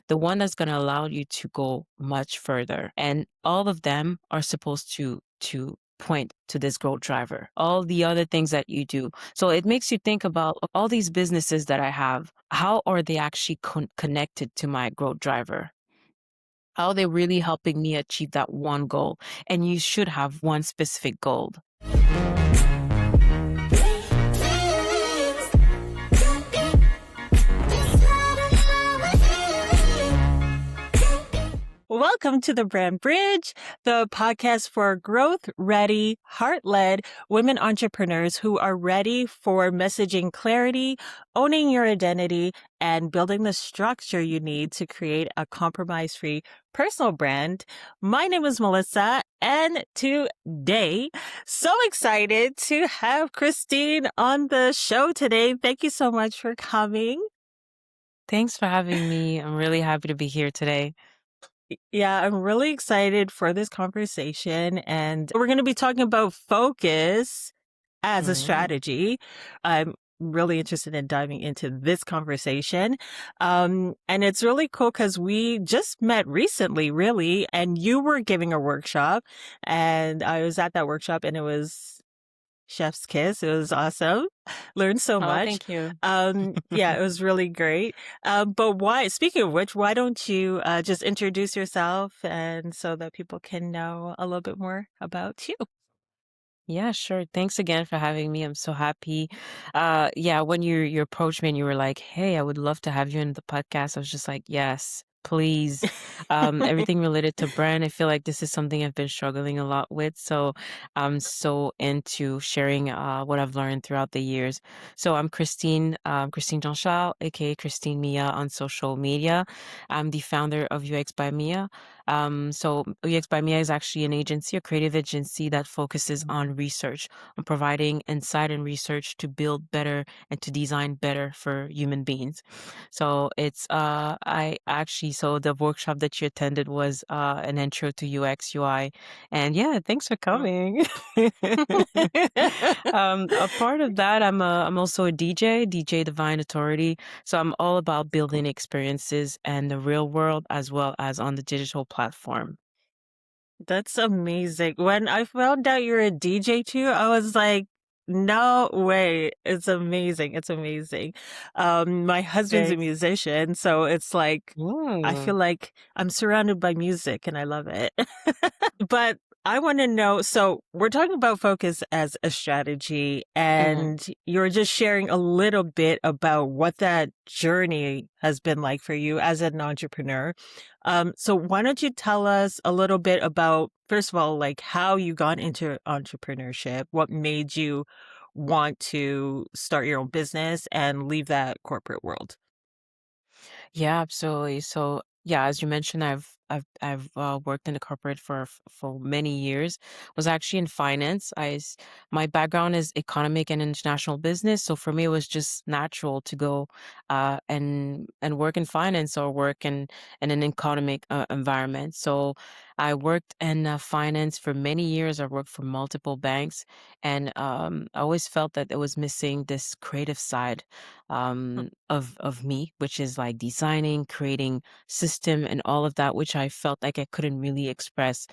the one that's going to allow you to go much further. And all of them are supposed to point to this growth driver, all the other things that you do. So it makes you think about all these businesses that I have. How are they actually connected to my growth driver? How are they really helping me achieve that one goal? And you should have one specific goal. Welcome to the Brand Bridge, the podcast for growth-ready, heart-led women entrepreneurs who are ready for messaging clarity, owning your identity, and building the structure you need to create a compromise-free personal brand. My name is Melissa, and today, so excited to have Christine on the show today. Thank you so much for coming. Thanks for having me. I'm really happy to be here today. Yeah, I'm really excited for this conversation, and we're going to be talking about focus as a Mm. strategy. I'm really interested in diving into this conversation. And it's really cool because we just met recently, really, and you were giving a workshop, and I was at that workshop, and it was chef's kiss. It was awesome. Learned so Oh, much. thank you. Yeah, it was really great. But speaking of which, why don't you just introduce yourself and so that people can know a little bit more about you? Yeah, sure. Thanks again for having me. I'm so happy. Yeah, when you approached me and you were like, "Hey, I would love to have you in the podcast," I was just like, "Yes, please." Everything related to brand, I feel like this is something I've been struggling a lot with. So I'm so into sharing what I've learned throughout the years. So I'm Christine Jean-Charles, aka Christine Mia on social media. I'm the founder of UX by Mia. So UX by Mia is actually an agency, a creative agency that focuses on research, on providing insight and research to build better and to design better for human beings. So so the workshop that you attended was an intro to UX UI. And yeah, thanks for coming. A part of that, I'm also a DJ Divine Authority. So I'm all about building experiences and the real world as well as on the digital platform. That's amazing. When I found out you're a DJ too, I was like, no way. It's amazing. It's amazing. My husband's a Thanks. musician, so it's like I feel Mm. like I'm surrounded by music and I love it. But I want to know, so we're talking about focus as a strategy, Mhm. and you're just sharing a little bit about what that journey has been like for you as an entrepreneur. So why don't you tell us a little bit about, first of all, like how you got into entrepreneurship, what made you want to start your own business and leave that corporate world? Yeah, absolutely. So, yeah, as you mentioned, I've worked in the corporate for many years. Was actually in finance. My background is economic and international business, so for me it was just natural to go and work in finance or work in an economic environment. So I worked in finance for many years. I worked for multiple banks, and I always felt that it was missing this creative side of me, which is like designing, creating system and all of that, which I felt like I couldn't really express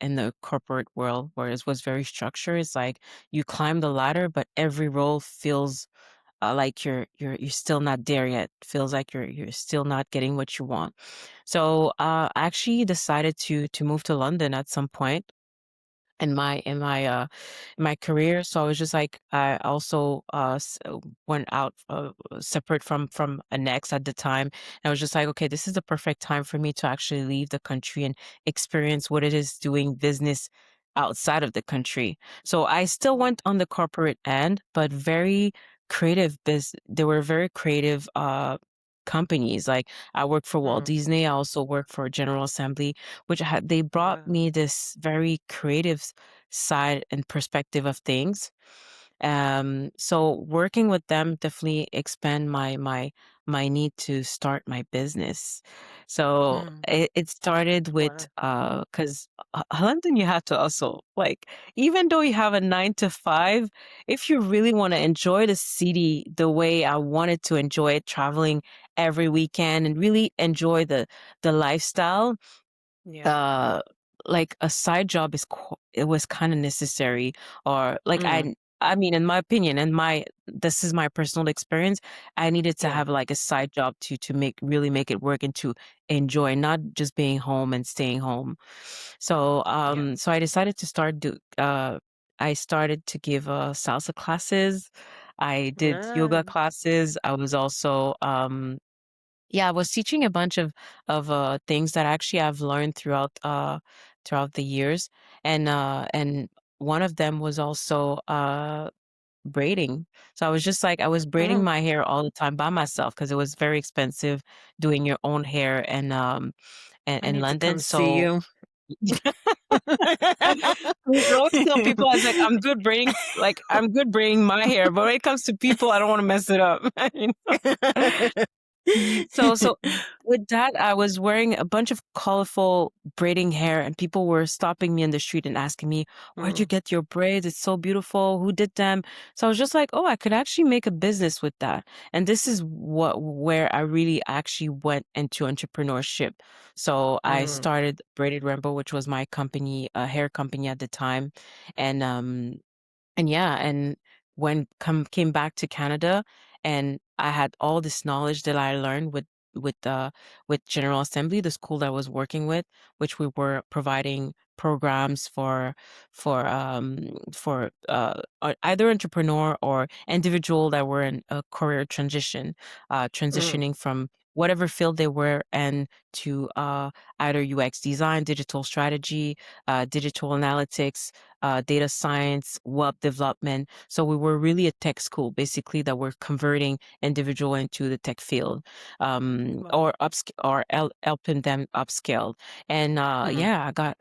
in the corporate world, where it was very structured. It's like you climb the ladder, but every role feels like you're still not there yet. Feels like you're still not getting what you want. So I actually decided to move to London at some point in my career. So I was just like, I also went out separate from an ex at the time. And I was just like, okay, this is the perfect time for me to actually leave the country and experience what it is doing business outside of the country. So I still went on the corporate end, but very creative they were very creative companies. Like I worked for Walt Mm, Disney. I also worked for General Assembly, they brought wow. me this very creative side and perspective of things. So working with them definitely expand my need to start my business. So Mm, it started with wow. because London, you have to also like, even though you have a 9 to 5, if you really want to enjoy the city the way I wanted to enjoy it, traveling every weekend and really enjoy the lifestyle, Yeah. uh like a side job it was kind of necessary, or like Mm. I mean, in my opinion, and my this is my personal experience, I needed to Yeah. have like a side job to make really make it work and to enjoy, not just being home and staying home. So Yeah. so I decided to I started to give salsa classes. I did yoga Right. classes. I was also yeah, I was teaching a bunch of things that actually I've learned throughout the years, and one of them was also braiding. So I was just like I was braiding Mm. my hair all the time by myself because it was very expensive doing your own hair I in need to London. come see So you. I always tell people I was like I'm good braiding my hair, but when it comes to people, I don't want to mess it up. You know? So with that, I was wearing a bunch of colorful braiding hair, and people were stopping me in the street and asking me, "Where'd you Mm, get your braids? It's so beautiful. Who did them?" So I was just like, "Oh, I could actually make a business with that." And this is where I really actually went into entrepreneurship. So I mm, started Braided Rainbow, which was my company, a hair company at the time, and and yeah, and when come came back to Canada, and I had all this knowledge that I learned with General Assembly, the school that I was working with, which we were providing programs for either entrepreneur or individual that were in a career transition, mm, transitioning from whatever field they were and to either UX design, digital strategy, digital analytics, data science, web development. So we were really a tech school, basically, that we're converting individual into the tech field, wow. or helping them upscale. And Mm, yeah, I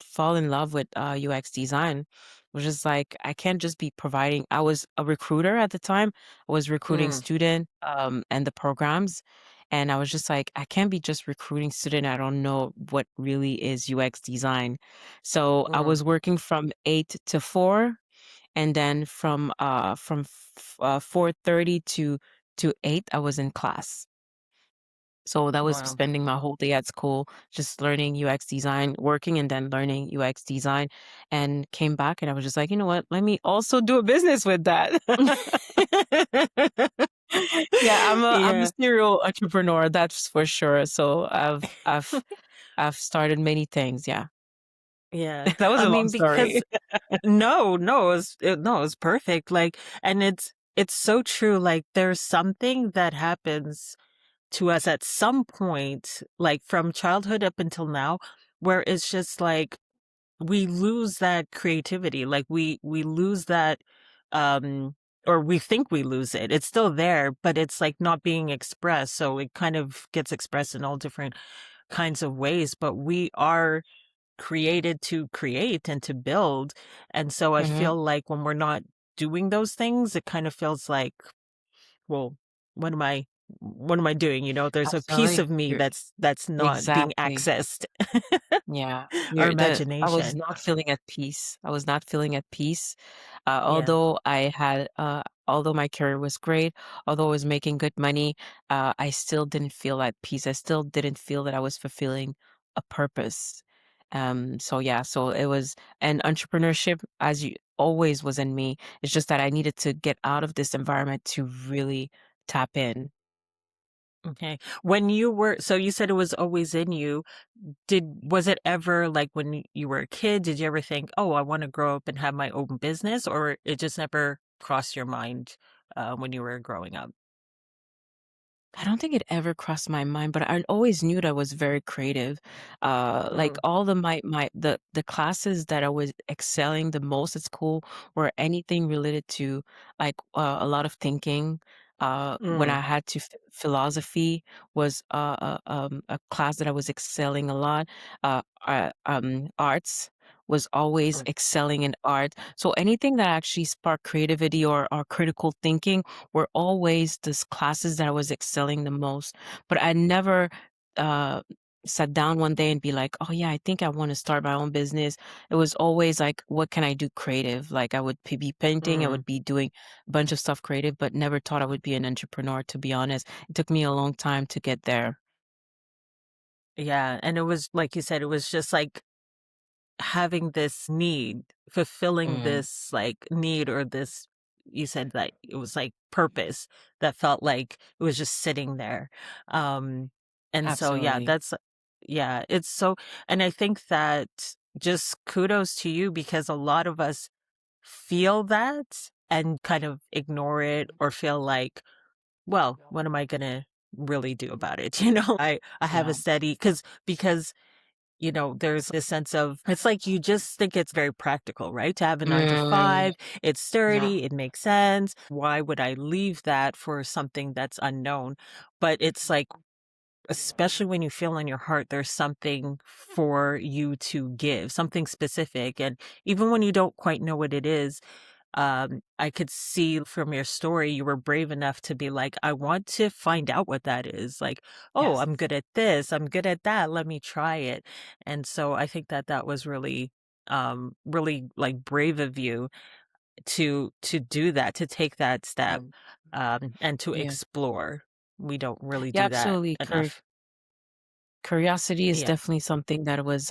fall in love with UX design. Which is like I can't just be providing. I was a recruiter at the time. I was recruiting mm, student and the programs, and I was just like I can't be just recruiting student. I don't know what really is UX design. So I mm, was working from 8 to 4, and then from 4:30 to 8, I was in class. So that was wow. spending my whole day at school, just learning UX design, working and then learning UX design, and came back and I was just like, you know what? Let me also do a business with that. Yeah, I'm a Yeah. serial entrepreneur, that's for sure. So I've started many things. Yeah, Yeah. that was I a long mean, story. because no, no, no, it's perfect. Like, and it's so true. Like, there's something that happens to us at some point, like from childhood up until now, where it's just like we lose that creativity. Like we lose that, um, or we think we lose it. It's still there, but it's like not being expressed. So it kind of gets expressed in all different kinds of ways. But we are created to create and to build. And so I Hmm. feel like when we're not doing those things, it kind of feels like, well, what am I doing? You know, there's a piece Absolutely. of me You're that's not being exactly. accessed. Yeah, Our I was imagination. not feeling at peace. I was not feeling at peace. Yeah. Although my career was great, although I was making good money, I still didn't feel at peace. I still didn't feel that I was fulfilling a purpose. So yeah, so it was, and entrepreneurship, as you always was in me. It's just that I needed to get out of this environment to really tap in. Okay. When you were, so you said it was always in you. Was it ever like when you were a kid, did you ever think, oh, I want to grow up and have my own business? Or it just never crossed your mind when you were growing up? I don't think it ever crossed my mind, but I always knew that I was very creative. Like Mm, all the classes that I was excelling the most at school were anything related to like a lot of thinking. When mm, I had to philosophy was a class that I was excelling a lot. Arts was always mm, excelling in art. So anything that actually sparked creativity or critical thinking were always these classes that I was excelling the most, but I never uh, sat down one day and be like, "Oh yeah, I think I want to start my own business." It was always like, "What can I do creative?" Like I would be painting, I Mm, would be doing a bunch of stuff creative, but never thought I would be an entrepreneur. To be honest, it took me a long time to get there. yeah, and it was like you said, it was just like having this need, fulfilling Mm, this, like, need or this you said that it was, like, purpose that felt like it was just sitting there, um, and so, yeah, absolutely. that's yeah, it's so and I think that just kudos to you because a lot of us feel that and kind of ignore it or feel like, "Well, what am I gonna really do about it?" I have a Yeah. steady because there's this sense of it's like you just think it's very practical, right? To have a 9 to Mm, 5, it's yeah. sturdy, it makes sense. Why would I leave that for something that's unknown? But it's like, especially when you feel in your heart there's something for you to give, something specific. And even when you don't quite know what it is, I could see from your story you were brave enough to be like, I want to find out what that is. Like, oh, Yes. I'm good at this, I'm good at that, let me try it. And so I think that that was really really like brave of you to do that, to take that step, and to Yeah. explore. We don't really Yeah, do that absolutely. enough. Curiosity is Yeah. definitely something that was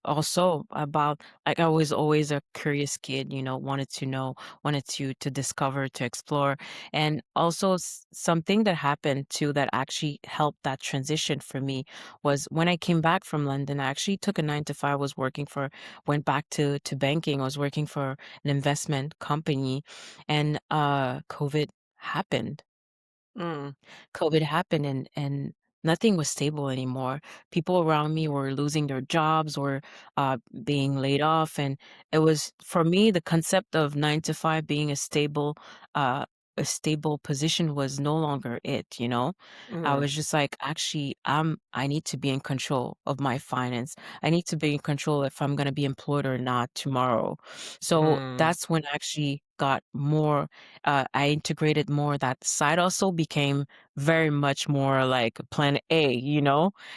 also about, like, I was always a curious kid, wanted to know, wanted to discover, to explore. And also something that happened too that actually helped that transition for me was when I came back from London. I actually took a 9 to 5, was working for, went back to banking. I was working for an investment company, and COVID happened. Mm, COVID happened, and nothing was stable anymore. People around me were losing their jobs or being laid off, and it was for me the concept of 9 to 5 being uh, a stable position was no longer it. I mm, was just like, actually, I need to be in control of my finance. I need to be in control if I'm going to be employed or not tomorrow. So mm, that's when I actually got more. I integrated more. That side also became very much more like plan A,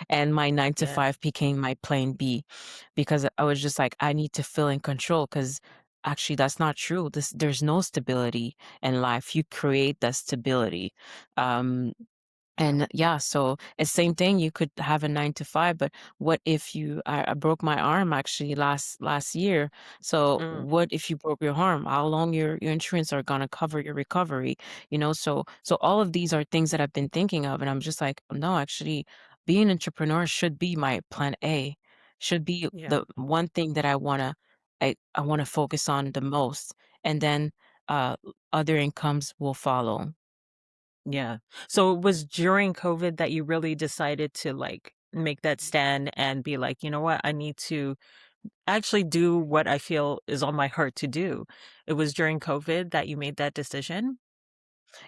and my 9 to yeah. 5 became my plan B, because I was just like, I need to feel in control, because actually that's not true. There's no stability in life. You create that stability. Um and yeah, so it's same thing. You could have a 9 to 5, but what if I broke my arm actually last year. So Mm, what if you broke your arm? How long your insurance are gonna cover your recovery? So all of these are things that I've been thinking of, and I'm just like, no, actually, being an entrepreneur should be my plan A, should be yeah. the one thing that I wanna focus on the most, and then other incomes will follow. Yeah. So it was during COVID that you really decided to like make that stand and be like, you know what, I need to actually do what I feel is on my heart to do. It was during COVID that you made that decision?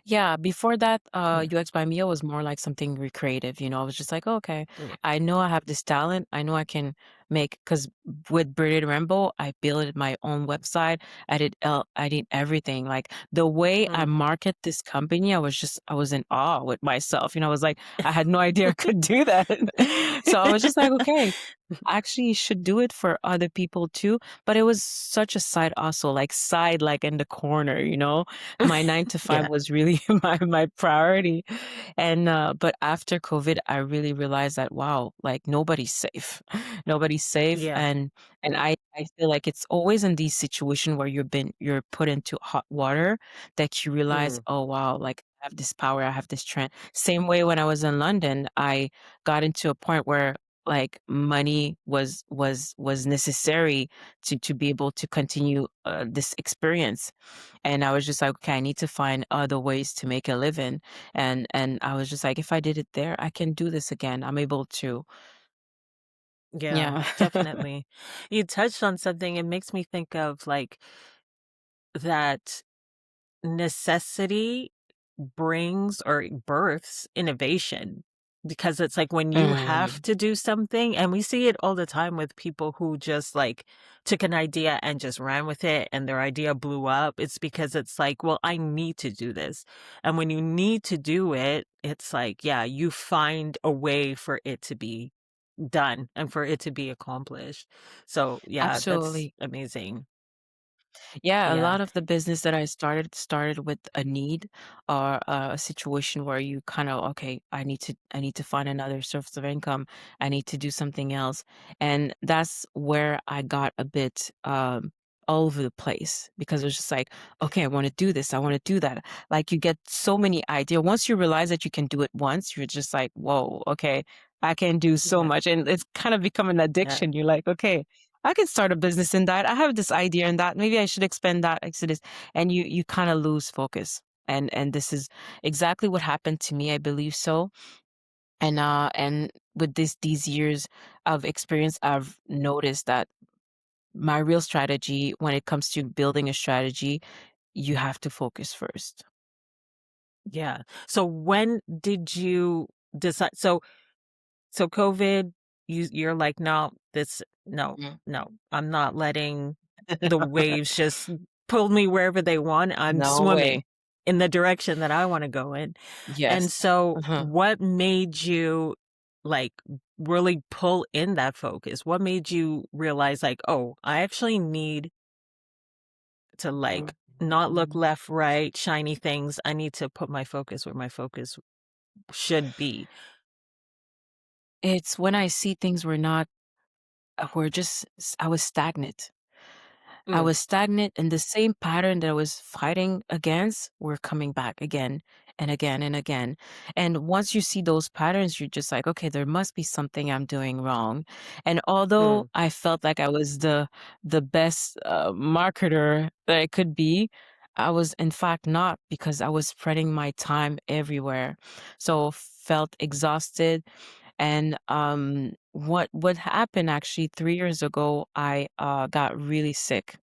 Yeah, before that, Yeah. UX by Mia was more like something recreative. I was just like, "Oh, okay, Yeah. I know I have this talent. I know I can make." Because with Brilliant Rainbow, I built my own website. I did everything. Like the way I Mm. market this company, I was in awe with myself. I was like, I had no idea I could do that. So I was just like, okay, actually should do it for other people too. But it was such a side hustle, like side, like in the corner. My 9 to 5 Yeah. was really my priority. And but after COVID, I really realized that, wow, like nobody's safe. Nobody's safe. Yeah. And I feel like it's always in these situations where you're put into hot water that you realize, Mm. oh wow, like I have this power, I have this strength. Same way when I was in London, I got into a point where like money was necessary to be able to continue this experience. And I was just like, okay, I need to find other ways to make a living. And I was just like, if I did it there, I can do this again. I'm able to. Yeah, Yeah. definitely. You touched on something, it makes me think of like that necessity brings or births innovation because it's like when you have Mm. to do something and we see it all the time with people who just like took an idea and just ran with it and their idea blew up. It's because it's like, well, I need to do this. And when you need to do it, it's like, yeah, you find a way for it to be done and for it to be accomplished. So, yeah, that's Absolutely. amazing. Yeah, a Yeah. lot of the business that I started with a need or a situation where you kind of, okay, I need to find another source of income. I need to do something else. And that's where I got a bit all over the place because it was just like, okay, I want to do this, I want to do that. Like you get so many ideas. Once you realize that you can do it once, you're just like, whoa, okay, I can do so Yeah. much. And it's kind of become an Yeah. addiction. You're like, okay, I can start a business in that. I have this idea in that. Maybe I should expand that exodus. And you kind of lose focus. And this is exactly what happened to me. I believe so. And with these years of experience, I've noticed that my real strategy when it comes to building a strategy, you have to focus first. Yeah. So when did you decide so COVID, you're like, "No, Mm. no, I'm not letting the waves just pull me wherever they want. I'm No swimming way. in the direction that I wanna go in." And Yes. so Uh-huh. what made you, like, really pull in that focus? What made you realize, like, "Oh, I actually need to, like, not look left, right, shiny things. I need to put my focus where my focus should be." It's when I see things were I was stagnant. I Mm, was stagnant and the same pattern that I was fighting against were coming back again and again and again. And once you see those patterns, you're just like, okay, there must be something I'm doing wrong. And although mm, I felt like I was the best marketer that I could be, I was in fact not because I was spreading my time everywhere. So felt exhausted and what happened actually 3 years ago, I got really sick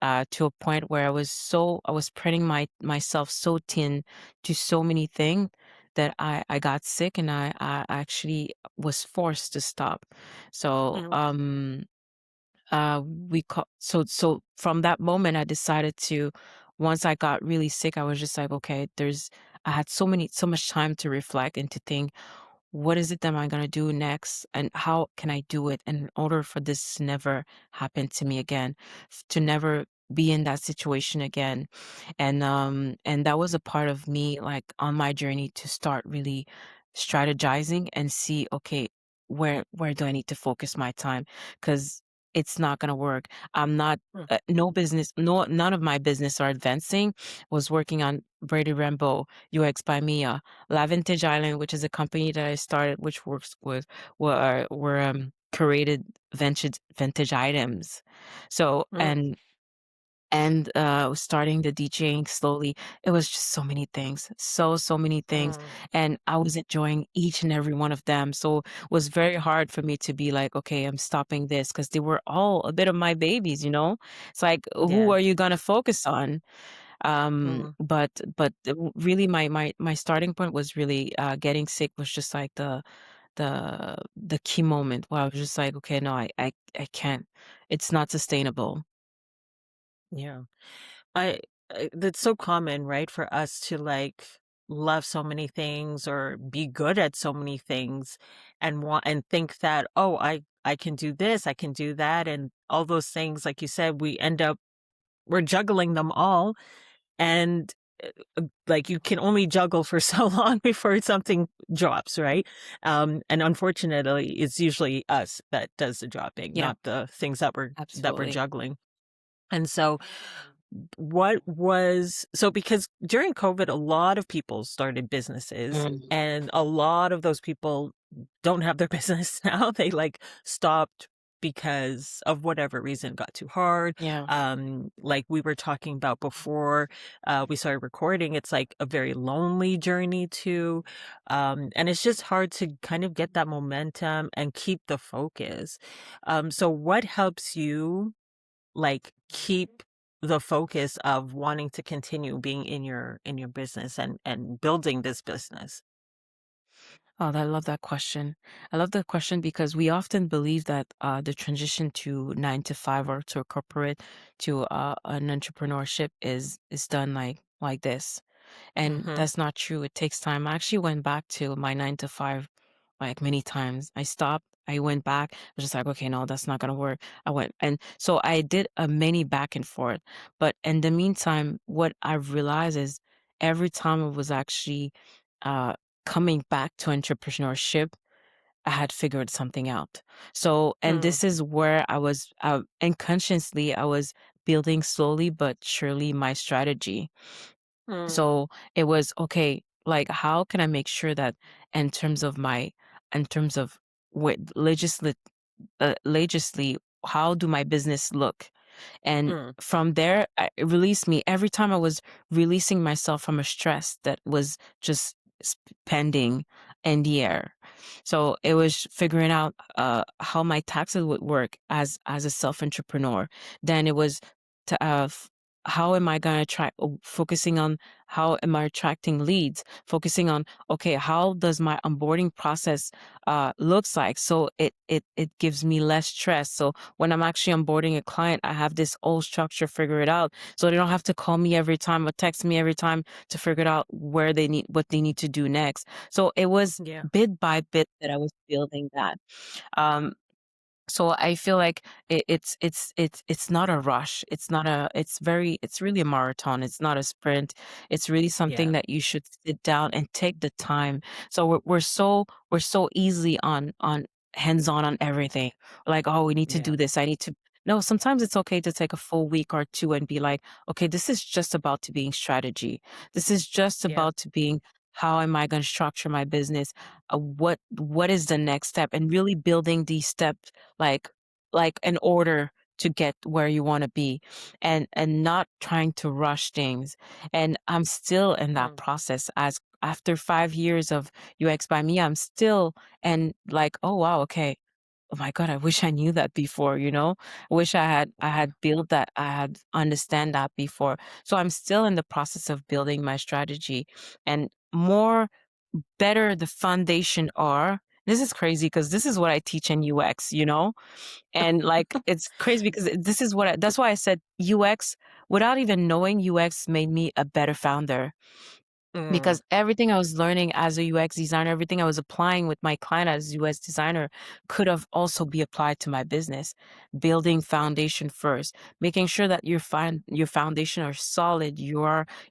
to a point where I was spreading myself so thin to so many things that I got sick and I actually was forced to stop. So mm, so from that moment I decided to once I got really sick, I was just like, okay, I had so much time to reflect and to think what is it that am I gonna do next, and how can I do it in order for this to never happen to me again, to never be in that situation again. And that was a part of me, like, on my journey to start really strategizing and see, okay, where do I need to focus my time? Because it's not gonna work. I'm not mm, no business, none of my business are advancing. Was working on Brady Rambo, UX by Mia, La Vintage Island, which is a company that I started, which works with curated vintage items. So mm, starting the DJing slowly. It was just so many things, so many things, mm. and I was enjoying each and every one of them. So it was very hard for me to be like, okay, I'm stopping this because they were all a bit of my babies, you know. It's like, who Yeah. are you gonna focus on? Mm, Really my starting point was really getting sick was just like the key moment where I was just like, okay, no, I can't. It's not sustainable. yeah. I that's so common, right, for us to, like, love so many things or be good at so many things and want and think that, "Oh, I can do this, I can do that," and all those things, like you said, we're juggling them all, and, like, you can only juggle for so long before something drops, right? And unfortunately, it's usually us that does the dropping, Yeah, not the things that we're absolutely. juggling. And so what was so because during COVID, a lot of people started businesses Mm, and a lot of those people don't have their business now. They like stopped because of whatever reason got too hard. yeah. Like we were talking about before we started recording, it's like a very lonely journey too. And it's just hard to kind of get that momentum and keep the focus. So what helps you like keep the focus of wanting to continue being in your business and building this business. Oh, I love that question. I love that question because we often believe that the transition to 9 to 5 or to a corporate to an entrepreneurship is done like this, and Mhm. that's not true. It takes time. I actually went back to my 9 to 5 like many times. I stopped. I went back. I was just like, okay, no, that's not gonna work. I went, and so I did a many back and forth. But in the meantime, what I've realized is every time I was actually uh coming back to entrepreneurship, I had figured something out. So, and Mm, this is where I was, unconsciously, I was building slowly but surely my strategy. mm, So it was okay, like, how can I make sure that in terms of in terms of what legislate, how do my business look? And mm, from there, it released me every time I was releasing myself from a stress that was just pending in the air. So it was figuring out how my taxes would work as a self entrepreneur. Then it was to how am I going to try focusing on how am I attracting leads, focusing on okay, how does my onboarding process looks like, so it gives me less stress. So when I'm actually onboarding a client, I have this whole structure figure it out. So they don't have to call me every time or text me every time to figure it out where they need what they need to do next. So it was yeah, bit by bit that I was building that. Um, so I feel like it's not a rush. It's not a it's really a marathon. It's not a sprint. It's really something yeah, that you should sit down and take the time. So we're so easily on hands on everything. Like, oh, we need to yeah, do this. I need to no, sometimes it's okay to take a full week or two and be like, okay, this is just about to being strategy. This is just yeah, about to being how am I going to structure my business? What is the next step? And really building these steps like in order to get where you want to be, and not trying to rush things. And I'm still in that mm, process as after 5 years of UX by me, I'm still and like, oh wow, okay. Oh my god, I wish I knew that before, you know? I wish I had built that, I had understand that before. So I'm still in the process of building my strategy, and more better the foundation are. This is crazy because this is what I teach in UX, you know? And like it's crazy because this is what that's why I said UX without even knowing UX made me a better founder, mm, because everything I was learning as a UX designer, everything I was applying with my client as UX designer could have also be applied to my business. Building foundation first, making sure that your foundation are solid. You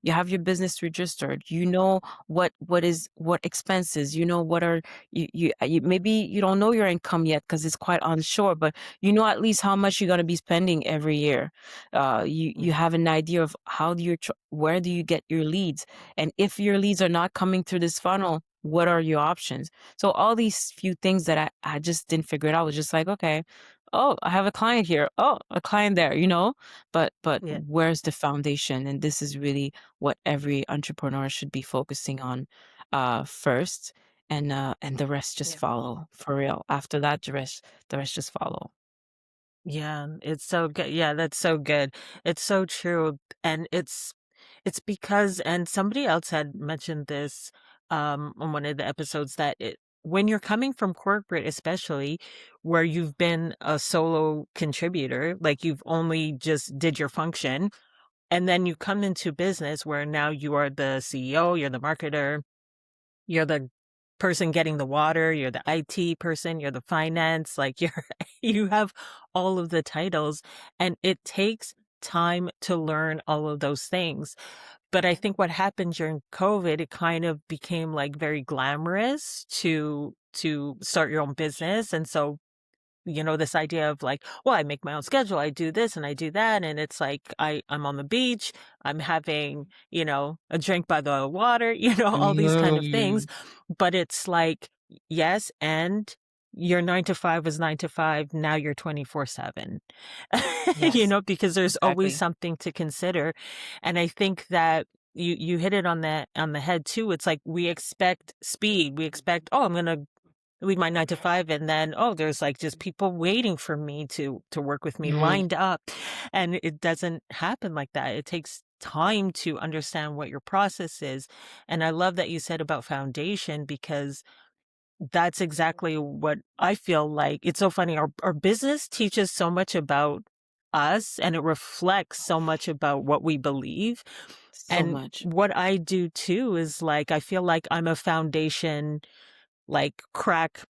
have your business registered. You know what expenses. You know what are you maybe you don't know your income yet because it's quite unsure, but you know at least how much you're gonna be spending every year. You yeah, have an idea of how do you where do you get your leads, and if your leads are not coming through this funnel, what are your options? So all these few things that I just didn't figure it out. I was just like, okay, oh, I have a client here. Oh, a client there, you know? But yeah, where's the foundation? And this is really what every entrepreneur should be focusing on first. And the rest just yeah. follow for real. After that, the rest just follow. Yeah, it's so good. Yeah, that's so good. It's so true. And it's because and somebody else had mentioned this on one of the episodes that when you're coming from corporate, especially where you've been a solo contributor, like you've only just did your function, and then you come into business where now you are the CEO, you're the marketer, you're the person getting the water, you're the IT person, you're the finance, like you're you have all of the titles, and it takes time to learn all of those things. But I think what happened during COVID, it kind of became like very glamorous to start your own business. And so this idea of like, well, I make my own schedule, I do this and I do that. And it's like I'm on the beach, I'm having, a drink by the water, all these kind of things. Mm, But it's like, yes, and your 9 to 5 was 9 to 5. Now you're 24/7, yes, because there's always exactly. something to consider. And I think that you hit it on the head too. It's like we expect speed. We expect, oh, I'm going to leave my 9 to 5 and then, oh, there's like just people waiting for me to work with me Mhm. lined up. And it doesn't happen like that. It takes time to understand what your process is. And I love that you said about foundation because that's exactly what I feel like. It's so funny. Our business teaches so much about us and it reflects so much about what we believe. So And much. what I do too is like I feel like I'm a foundation like crack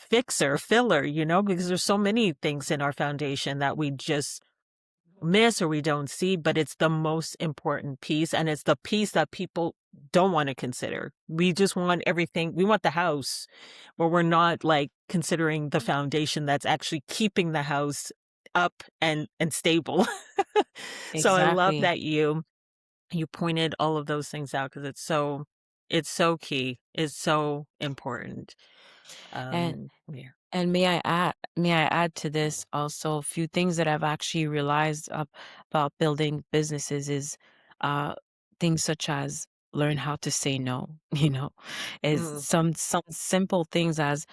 fixer, filler, because there's so many things in our foundation that we just miss or we don't see, but it's the most important piece. And it's the piece that people don't want to consider. We just want everything. We want the house, but we're not like considering the foundation that's actually keeping the house up and stable. So I love Exactly. that you pointed all of those things out because it's so key. It's so important. And Yeah. And may I add to this also a few things that I've actually realized about building businesses is uh, things such as learn how to say no, is Mm, some simple things as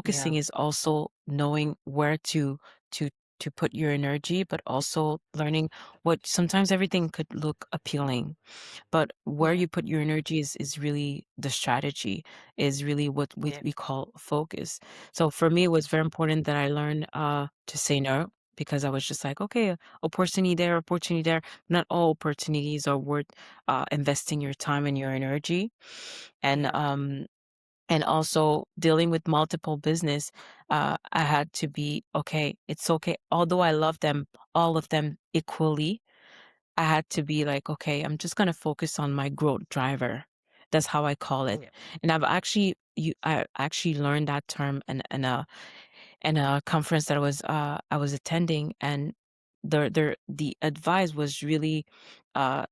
yeah. focusing is also knowing where to to put your energy, but also learning what sometimes everything could look appealing, but where Yeah. you put your energy is really the strategy, is really what Yeah. we call focus. So for me, it was very important that I learned to say no because I was just like, okay, opportunity there, opportunity there. Not all opportunities are worth investing your time and your energy. And Yeah. also dealing with multiple business, I had to be okay. It's okay, although I love them, all of them equally. I had to be like, okay, I'm just gonna focus on my growth driver. That's how I call it. Yeah. And I actually learned that term in a conference that I was attending, and the advice was really uh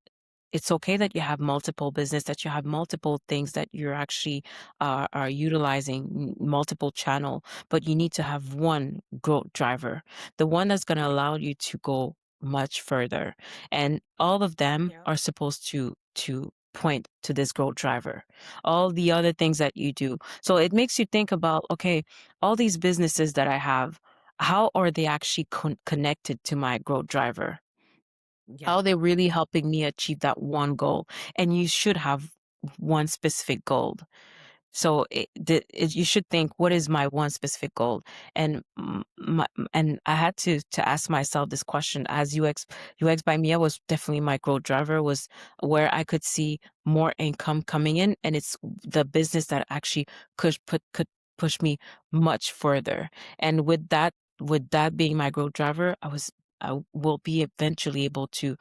it's okay that you have multiple business, that you have multiple things that you're actually are utilizing multiple channel, but you need to have one growth driver, the one that's going to Yeah. allow you to go much further. And all of them Yeah. are supposed to point to this growth driver. All the other things that you do. So it makes you think about, okay, all these businesses that I have, how are they actually connected to my growth driver? Yeah. How are they really helping me achieve that one goal? And you should have one specific goal. So you should think, what is my one specific goal? And and I had to ask myself this question as UX by Mia was definitely my growth driver, was where I could see more income coming in, and it's the business that actually could push me much further. And with that being my growth driver, I will be eventually able to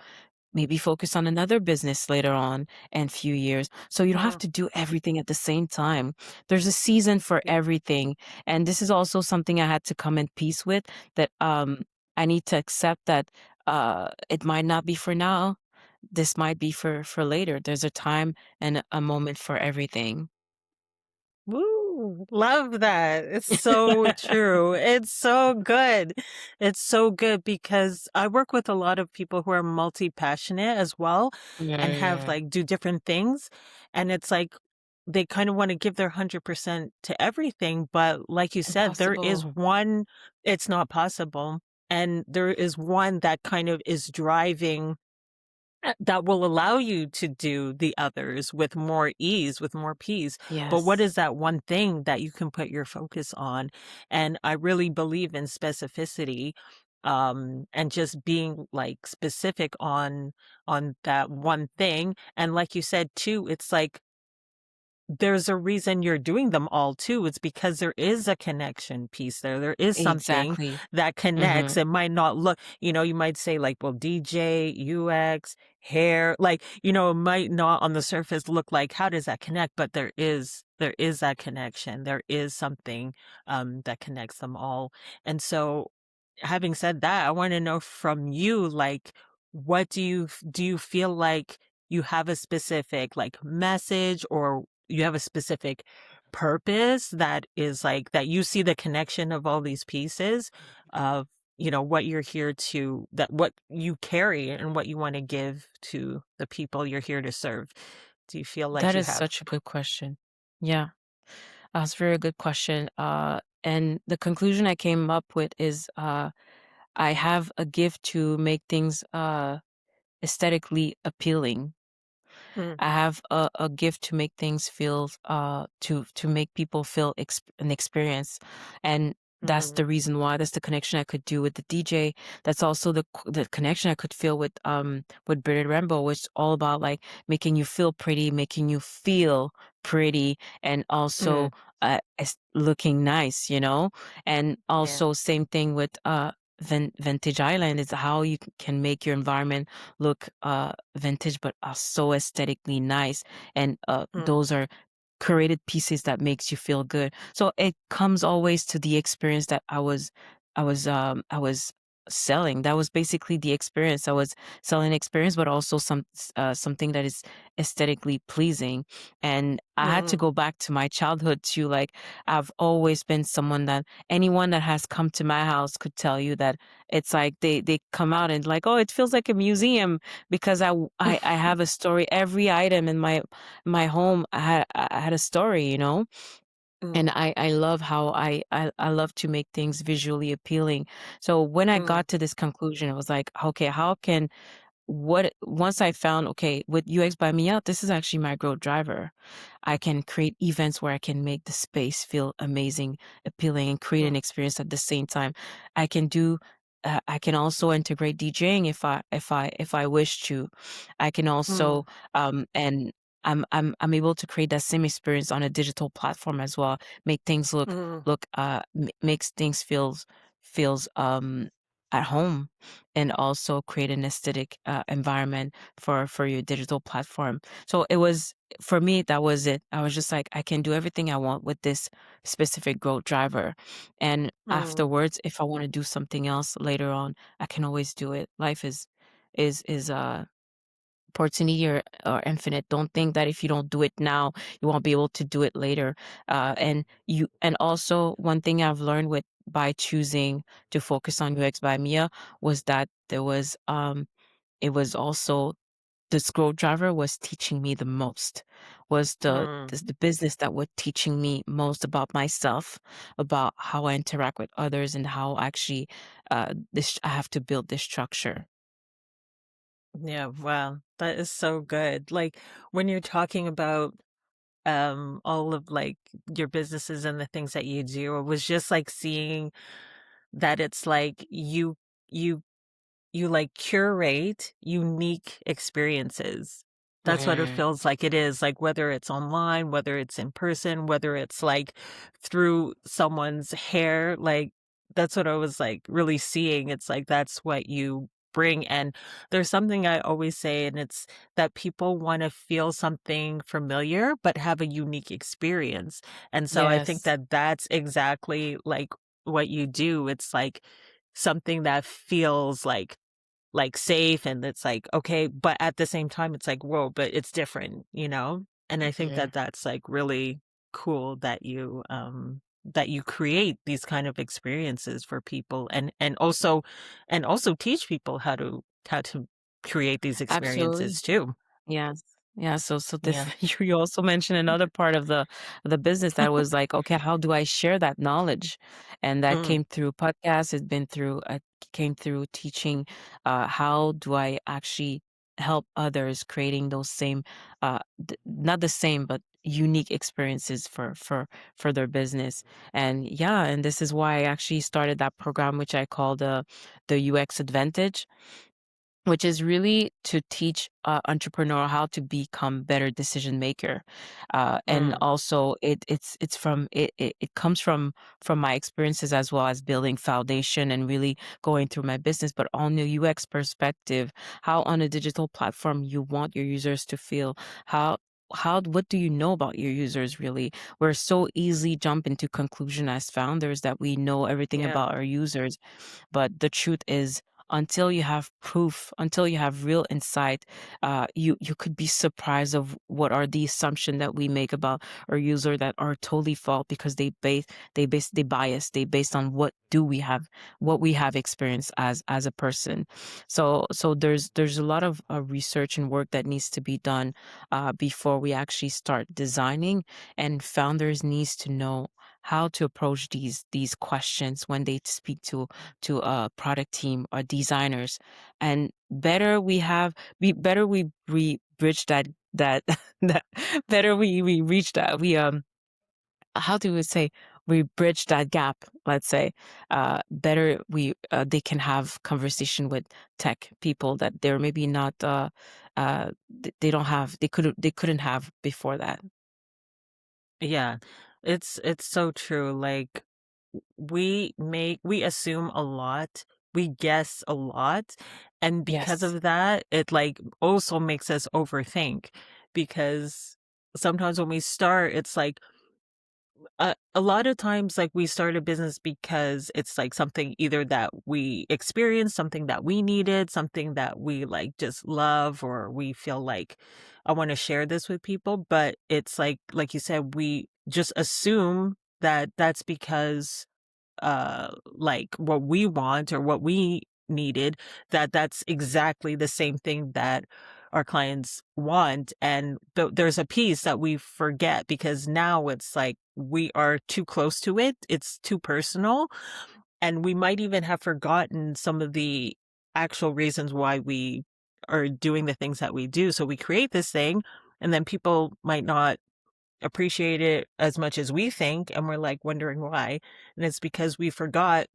maybe focus on another business later on in few years. So you don't have Mm, to do everything at the same time. There's a season for yeah. everything. And this is also something I had to come in peace with, that I need to accept that it might not be for now. This might be for later. There's a time and a moment for everything. Woo! Love that. It's so true. It's so good. It's so good because I work with a lot of people who are multi-passionate as well Yeah, and have yeah. like do different things. And it's like they kind of want to give their 100% to everything. But like you said, there is Impossible. one, it's not possible. And there is one that kind of is driving that will allow you to do the others with more ease, with more peace. But what Yes. is that one thing that you can put your focus on? And I really believe in specificity, and just being like specific on that one thing. And like you said too, it's like there's a reason you're doing them all too. It's because there is a connection piece there. There is something Exactly. that connects. Hmm. It might not look, you might say like, well, DJ, UX, hair, like, it might not on the surface look like how does that connect? But there is that connection. There is something that connects them all. And so having said that, I want to know from you, like, what do you feel like you have a specific like message or you have a specific purpose that is like that you see the connection of all these pieces of what you're here to that what you carry and what you want to give to the people you're here to serve. Do you feel like That you is have? such a good question. Yeah. That's a very good question. And the conclusion I came up with is I have a gift to make things aesthetically appealing. Mm, I have a gift to make things feel to make people feel an experience. And That's Mm, the reason why. That's the connection I could do with the DJ. That's also the connection I could feel with Bearded Rainbow, which is all about like making you feel pretty, making you feel pretty, and also mm, looking nice, you know. And yeah. also same thing with Vintage Island is how you can make your environment look vintage, but so aesthetically nice. And Mm, those are created pieces that makes you feel good. So it comes always to the experience that I was selling. That was basically the experience. I was selling experience, but also something that is aesthetically pleasing. And I had to mm. go back to my childhood too. Like I've always been someone that anyone that has come to my house could tell you that it's like they come out and like, oh, it feels like a museum because I have a story. Every item in my home I had a story, you know? And Mm, I love how I love to make things visually appealing. So when I mm, got to this conclusion, it was like, okay, how can what once I found, okay, with UX by Mia, this is actually my growth driver. I can create events where I can make the space feel amazing, appealing, and create an mm, experience at the same time. I can do I can also integrate DJing if I wish to. I can mm, also and I'm able to create that same experience on a digital platform as well. Make things mm, makes things feels at home, and also create an aesthetic environment for your digital platform. So it was for me, that was it. I was just like, I can do everything I want with this specific growth driver. And mm. afterwards, if I want to do something else later on, I can always do it. Life is opportunity or infinite. Don't think that if you don't do it now, you won't be able to do it later. And also one thing I've learned with by choosing to focus on UX by Mia was that it was also the growth driver was teaching me the most, was Mm. the business that was teaching me most about myself, about how I interact with others, and how actually this I have to build this structure. Yeah, wow. That is so good. Like when you're talking about all of like your businesses and the things that you do, it was just like seeing that it's like you you like curate unique experiences. That's what it Mhm. feels like it is, like whether it's online, whether it's in person, whether it's like through someone's hair, like that's what I was like really seeing. It's like that's what you bring. And there's something I always say, and it's that people want to feel something familiar, but have a unique experience. And so I think Yes. that that's exactly like what you do. It's like something that feels like safe and it's like, okay, but at the same time, it's like, whoa, but it's different, you know? And I think Yeah. that that's like really cool that you create these kind of experiences for people and also teach people how to create these Absolutely. experiences too. Yes. Yeah, so this Yeah. you also mentioned another part of the business that was like, okay, how do I share that knowledge? And that Mm, came through podcasts, it's been through came through teaching how do I actually help others creating those same not the same but unique experiences for their business. And yeah, and this is why I actually started that program which I call the UX Advantage, which is really to teach entrepreneur how to become better decision maker. And mm, also it's from it comes from my experiences as well as building foundation and really going through my business, but on the UX perspective, how on a digital platform you want your users to feel, how what do you know about your users really? We're so easily jump into conclusion as founders that we know everything yeah. about our users, but the truth is, until you have proof, until you have real insight, you could be surprised of what are the assumption that we make about our user that are totally false because they bias they based on what we have experienced as a person. So there's a lot of research and work that needs to be done before we actually start designing, and founders needs to know how to approach these questions when they speak to a product team or designers. And better we bridge that that better we reach that we how do we say we bridge that gap, let's say, better they can have conversation with tech people that they're maybe not they don't have they couldn't have before that. Yeah. It's so true. Like we assume a lot, we guess a lot, and because Yes, of that, it like also makes us overthink because sometimes when we start, it's like a lot of times, like, we start a business because it's, like, something either that we experienced, something that we needed, something that we, like, just love, or we feel like, "I wanna share this with people," but it's like you said, we just assume that that's because like what we want or what we needed, that that's exactly the same thing that our clients want. And there's a piece that we forget because now it's like we are too close to it. It's too personal. And we might even have forgotten some of the actual reasons why we are doing the things that we do. So we create this thing and then people might not appreciate it as much as we think, and we're, like, wondering why, and it's because we forgot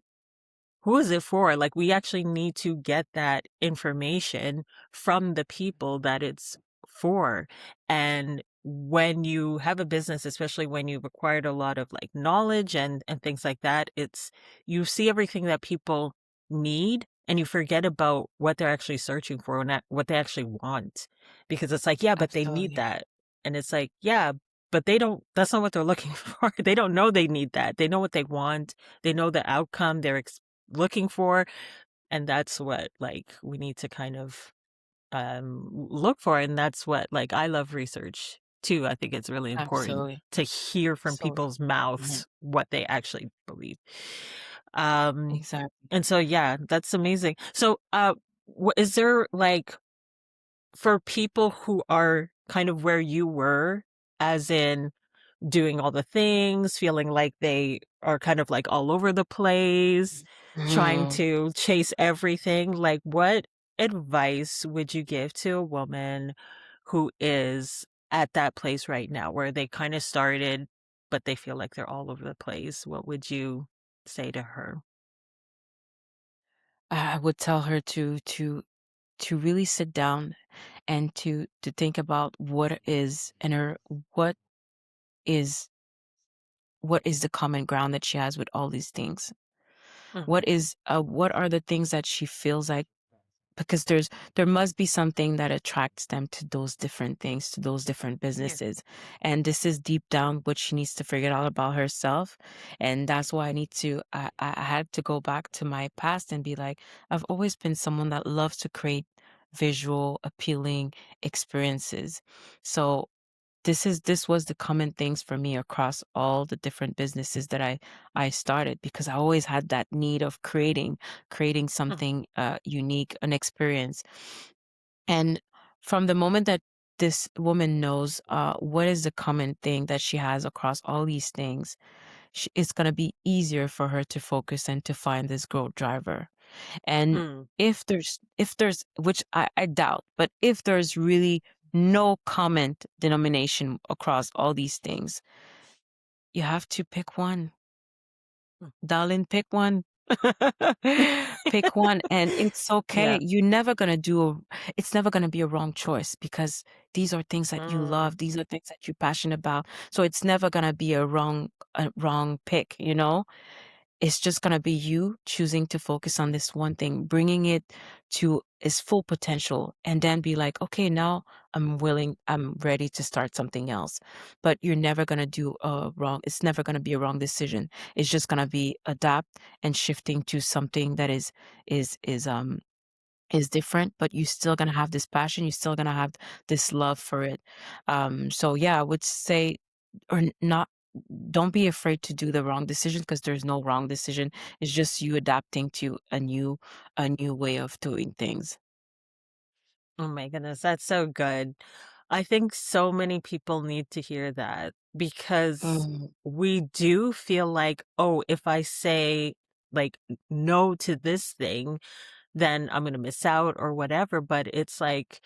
who is it for? Like, we actually need to get that information from the people that it's for, and when you have a business, especially when you've acquired a lot of, like, knowledge and things like that, it's you see everything that people need, and you forget about what they're actually searching for and what they actually want, because it's like, "Yeah, but they need absolutely. that," and it's like, "Yeah, but they don't that's not what they're looking for." They don't know they need that. They know what they want. They know the outcome they're looking for, and that's what, like, we need to kind of, look for, and that's what, like, I love research too. I think it's really important Absolutely. to hear from So people's mhm, mouths what they actually believe. Um, exactly. and so, yeah, that's amazing. So, is there, like for people who are kind of where you were, as in doing all the things, feeling like they are kind of like all over the place, trying Mhm. to chase everything. Like, what advice would you give to a woman who is at that place right now where they kind of started, but they feel like they're all over the place? What would you say to her? I would tell her to really sit down and to think about what is what is the common ground that she has with all these things. Mhm. What are the things that she feels like, because there must be something that attracts them to those different things, to those different Yeah. businesses. And this is deep down what she needs to figure out about herself. And that's why I had to go back to my past and be like, I've always been someone that loves to create visual, appealing experiences. So this was the common things for me across all the different businesses that I started, because I always had that need of creating Mhm. something unique, an experience. And from the moment that this woman knows what is the common thing that she has across all these things, it's going to be easier for her to focus and to find this growth driver. And Mm. if there's, which I doubt, but if there's really no common denomination across all these things, you have to pick one. Mm. Darling, pick one. Pick one, and it's okay. Yeah. It's never gonna be a wrong choice, because these are things that you Mm. love, these are things that you're passionate about. So it's never gonna be a wrong pick, you know? It's just gonna be you choosing to focus on this one thing, bringing it to its full potential, and then be like, okay, now I'm ready to start something else. But you're never gonna do a wrong. It's never gonna be a wrong decision. It's just gonna be adapt and shifting to something that is is um is different, but you're still gonna have this passion. You're still gonna have this love for it. So yeah, I would say, or not, don't be afraid to do the wrong decision, because there's no wrong decision. It's just you adapting to a new way of doing things. Oh my goodness, that's so good. I think so many people need to hear that because Mm, we do feel like, oh, if I say like no to this thing, then I'm going to miss out or whatever. But it's like,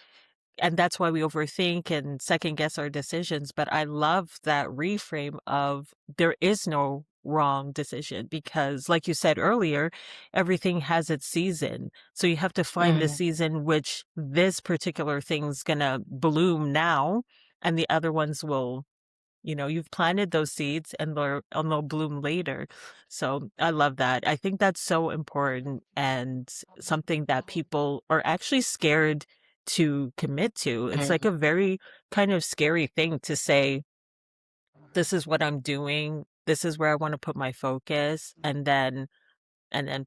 and that's why we overthink and second guess our decisions. But I love that reframe of there is no wrong decision because, like you said earlier, everything has its season. So you have to find the Mhm. season which this particular thing's gonna bloom now, and the other ones will, you've planted those seeds and they'll bloom later. So I love that. I think that's so important and something that people are actually scared to commit to. It's like Mhm. a very kind of scary thing to say, this is what I'm doing. This is where I want to put my focus. And then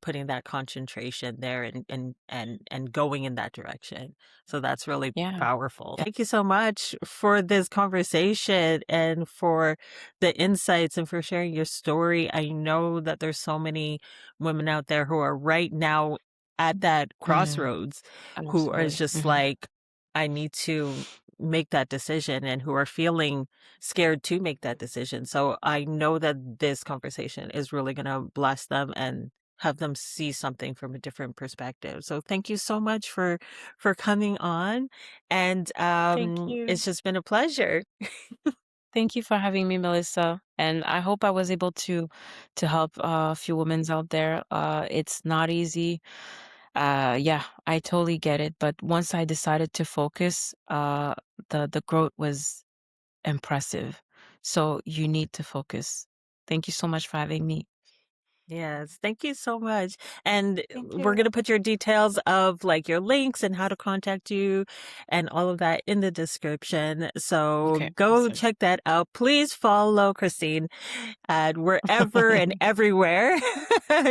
putting that concentration there and going in that direction. So that's really Yeah. powerful. Yeah. Thank you so much for this conversation and for the insights and for sharing your story. I know that there's so many women out there who are right now at that Mhm. crossroads who are Absolutely. just Mhm. like, I need to make that decision and who are feeling scared to make that decision. So I know that this conversation is really going to bless them and have them see something from a different perspective. So thank you so much for coming on, and Thank you. it's just been a pleasure. Thank you for having me, Melissa. And I hope I was able to help a few women out there. It's not easy. Yeah, I totally get it. But once I decided to focus, the growth was impressive. So you need to focus. Thank you so much for having me. Yes, thank you so much. And Thank we're you. going to put your details of like your links and how to contact you and all of that in the description. So Okay, go awesome. check that out. Please follow Christine at wherever and everywhere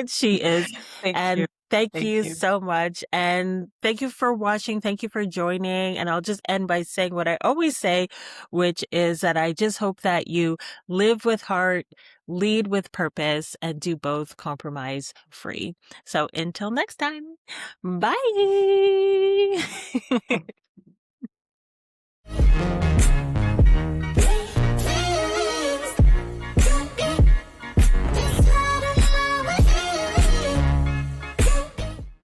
she is. Thank you. And thank Thank you you. so much. And thank you for watching. Thank you for joining. And I'll just end by saying what I always say, which is that I just hope that you live with heart, lead with purpose, and do both compromise free. So until next time, bye.